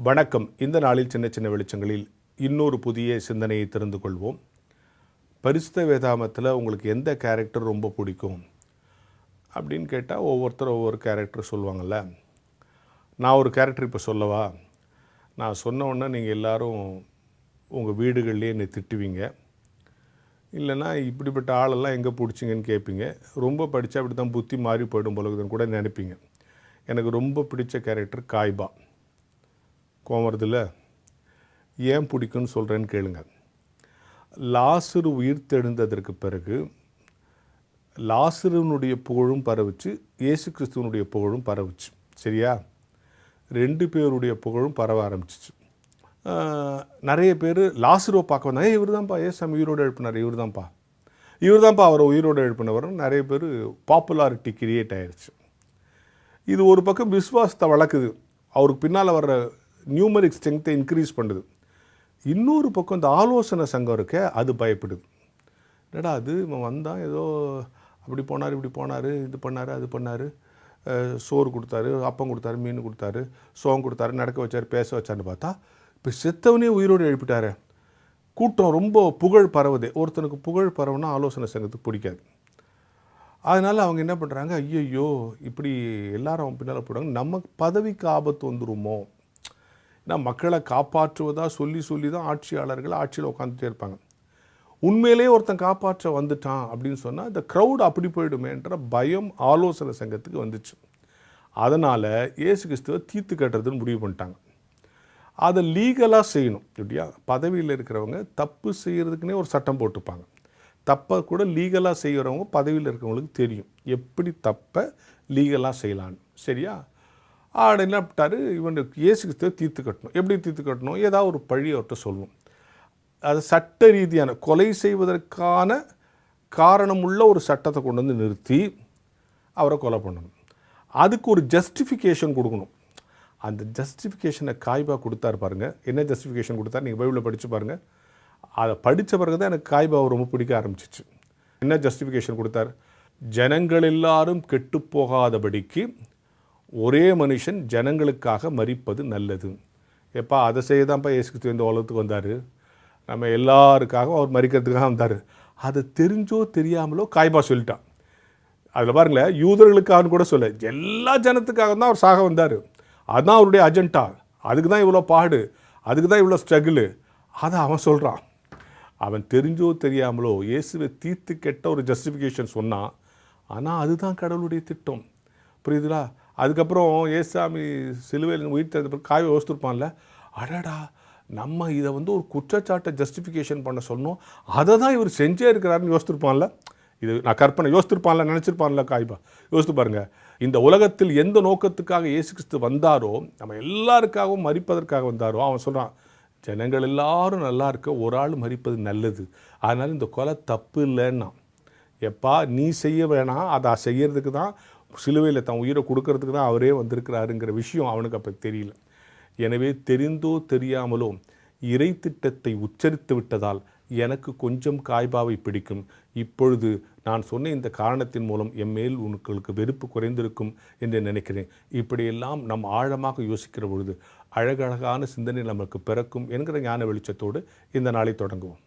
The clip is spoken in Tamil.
வணக்கம். இந்த நாளில் சின்ன சின்ன வெளிச்சங்களில் இன்னொரு புதிய சிந்தனையை தெரிந்து கொள்வோம். பரிசுத்த வேதாகமத்தில் உங்களுக்கு எந்த கேரக்டர் ரொம்ப பிடிக்கும் அப்படின்னு கேட்டால் ஒவ்வொருத்தரும் ஒவ்வொரு கேரக்டர் சொல்லுவாங்கள்ல. நான் ஒரு கேரக்டர் இப்போ சொல்லவா? நான் சொன்ன உடனே நீங்கள் எல்லோரும் உங்கள் வீடுகள்லேயே என்னை திட்டுவீங்க. இல்லைன்னா இப்படிப்பட்ட ஆளெல்லாம் எங்கே பிடிச்சிங்கன்னு கேட்பீங்க. ரொம்ப படித்தா அப்படி தான் புத்தி மாறி போயிடும் போலகுதுன்னு கூட நினைப்பீங்க. எனக்கு ரொம்ப பிடிச்ச கேரக்டர் காய்பா. கோமரதில் ஏன் பிடிக்கும்னு சொல்கிறேன்னு கேளுங்க. லாசரு உயிர்த்தெழுந்ததற்கு பிறகு லாசருனுடைய புகழும் பரவுச்சு, இயேசு கிறிஸ்துவனுடைய புகழும் பரவுச்சு. சரியா? ரெண்டு பேருடைய புகழும் பரவ ஆரம்பிச்சிச்சு. நிறைய பேர் லாசருவை பார்க்க வந்தாங்க. இவர் தான்ப்பா ஏசாமி உயிரோடு எழுப்பினார், இவர் தான்ப்பா அவரை உயிரோடு எழுப்பினவர். நிறைய பேர் பாப்புலாரிட்டி கிரியேட் ஆயிடுச்சு. இது ஒரு பக்கம் விசுவாசத்தை வளர்க்குது, அவருக்கு பின்னால் வர்ற நியூமரிக் ஸ்ட்ரென்த்தை இன்க்ரீஸ் பண்ணுது. இன்னொரு பக்கம் இந்த ஆலோசனை சங்கம் இருக்க, அது பயப்படுது. என்னடா அது, இவன் வந்தான் ஏதோ அப்படி போனார், இப்படி போனார், இது பண்ணார், அது பண்ணார், சோறு கொடுத்தாரு, அப்பம் கொடுத்தாரு, மீன் கொடுத்தாரு, சோகம் கொடுத்தாரு, நடக்க வச்சார், பேச வச்சார்னு பார்த்தா இப்போ செத்தவனே உயிரோடு எழுப்பிட்டாரு. கூட்டம் ரொம்ப புகழ் பரவுது. ஒருத்தனுக்கு புகழ் பரவுனா ஆலோசனை சங்கத்துக்கு பிடிக்காது. அதனால் அவங்க என்ன பண்ணுறாங்க, ஐயோ இப்படி எல்லாரும் அவன் பின்னால் போடுவாங்க, நம்ம பதவிக்கு ஆபத்து வந்துருமோ. ஏன்னா மக்களை காப்பாற்றுவதாக சொல்லி தான் ஆட்சியாளர்கள் ஆட்சியில் உட்காந்துட்டே இருப்பாங்க. உண்மையிலே ஒருத்தன் காப்பாற்ற வந்துட்டான் அப்படின்னு சொன்னால் இந்த க்ரௌடு அப்படி போயிடுமேன்ற பயம் ஆலோசனை சங்கத்துக்கு வந்துச்சு. அதனால் இயேசு கிறிஸ்துவை தீர்த்து கட்டுறதுன்னு முடிவு பண்ணிட்டாங்க. அதை லீகலாக செய்யணும். இப்படியா, பதவியில் இருக்கிறவங்க தப்பு செய்கிறதுக்குன்னே ஒரு சட்டம் போட்டுப்பாங்க. தப்பை கூட லீகலாக செய்கிறவங்க பதவியில் இருக்கிறவங்களுக்கு தெரியும் எப்படி தப்பை லீகலாக செய்யலான்னு. சரியா? என்ன பண்ணிட்டாரு, இவனுக்கு இயேசு கிறிஸ்துவை தீர்த்து கட்டணும். எப்படி தீர்த்து கட்டணும்? ஏதாவது ஒரு பழி அவர்கிட்ட சொல்லுவோம். அது சட்ட ரீதியான கொலை செய்வதற்கான காரணமுள்ள ஒரு சட்டத்தை கொண்டு வந்து நிறுத்தி அவரை கொலை பண்ணணும். அதுக்கு ஒரு ஜஸ்டிஃபிகேஷன் கொடுக்கணும். அந்த ஜஸ்டிஃபிகேஷனை காய்பா கொடுத்தார் பாருங்கள். என்ன ஜஸ்டிஃபிகேஷன் கொடுத்தார் நீங்கள் பைபிளில் படித்து பாருங்கள். அதை படித்த பிறகு தான் எனக்கு காய்பாவை ரொம்ப பிடிக்க ஆரம்பிச்சிச்சு. என்ன ஜஸ்டிஃபிகேஷன் கொடுத்தார்? ஜனங்கள் எல்லாரும் கெட்டு போகாதபடிக்கு ஒரே மனுஷன் ஜனங்களுக்காக மரிப்பது நல்லது. எப்பா அதை செய்ய தான்ப்பா இயேசு கிறிஸ்து இந்த உலகத்துக்கு வந்தார். நம்ம எல்லாருக்காக அவர் மரிக்கிறதுக்காக வந்தார். அதை தெரிஞ்சோ தெரியாமலோ காய்பா சொல்லிட்டான். அதில் பாருங்களேன், யூதர்களுக்காகனு கூட சொல்ல, எல்லா ஜனத்துக்காக தான் அவர் சாக வந்தார். அதுதான் அவருடைய அஜெண்டா. அதுக்கு தான் இவ்வளோ பாடு, அதுக்கு தான் இவ்வளோ ஸ்ட்ரகிளு. அதை அவன் சொல்கிறான். அவன் தெரிஞ்சோ தெரியாமலோ இயேசுவை தீர்த்து கெட்ட ஒரு ஜஸ்டிஃபிகேஷன் சொன்னான். ஆனால் அதுதான் கடவுளுடைய திட்டம். புரியுதுங்களா? அதுக்கப்புறம் ஏசாமி சிலுவையில் உயிர் தெரிந்த பிறகு காய்வை யோசித்துருப்பான்ல, அடடா நம்ம இதை ஒரு குற்றச்சாட்டை ஜஸ்டிஃபிகேஷன் பண்ண சொன்னோம், அதை தான் இவர் செஞ்சே இருக்கிறாருன்னு யோசித்துருப்பான்ல. இது நான் கற்பனை, யோசித்துருப்பான்ல, நினச்சிருப்பான்ல காய்பா. யோசித்து பாருங்கள், இந்த உலகத்தில் எந்த நோக்கத்துக்காக இயேசு கிறிஸ்து வந்தாரோ, நம்ம எல்லாருக்காகவும் மரிப்பதற்காக வந்தாரோ, அவன் சொல்கிறான் ஜனங்கள் எல்லாரும் நல்லா இருக்க ஒரு ஆள் மரிப்பது நல்லது. அதனால் இந்த கொலை தப்பு இல்லைன்னா, எப்பா நீ செய்ய வேணாம், அதை செய்யறதுக்கு தான் சிலுவையில் தன் உயிரை கொடுக்கறதுக்கு தான் அவரே வந்திருக்கிறாருங்கிற விஷயம் அவனுக்கு அப்போ தெரியல. எனவே தெரிந்தோ தெரியாமலோ இறை திட்டத்தை உச்சரித்து விட்டதால் எனக்கு கொஞ்சம் காய்பாவை பிடிக்கும். இப்பொழுது நான் சொன்ன இந்த காரணத்தின் மூலம் எம்மேல் உங்களுக்கு வெறுப்பு குறைந்திருக்கும் என்று நினைக்கிறேன். இப்படியெல்லாம் நம் ஆழமாக யோசிக்கிற பொழுது அழகழகான சிந்தனை நமக்கு பிறக்கும் என்கிற ஞான வெளிச்சத்தோடு இந்த நாளை தொடங்குவோம்.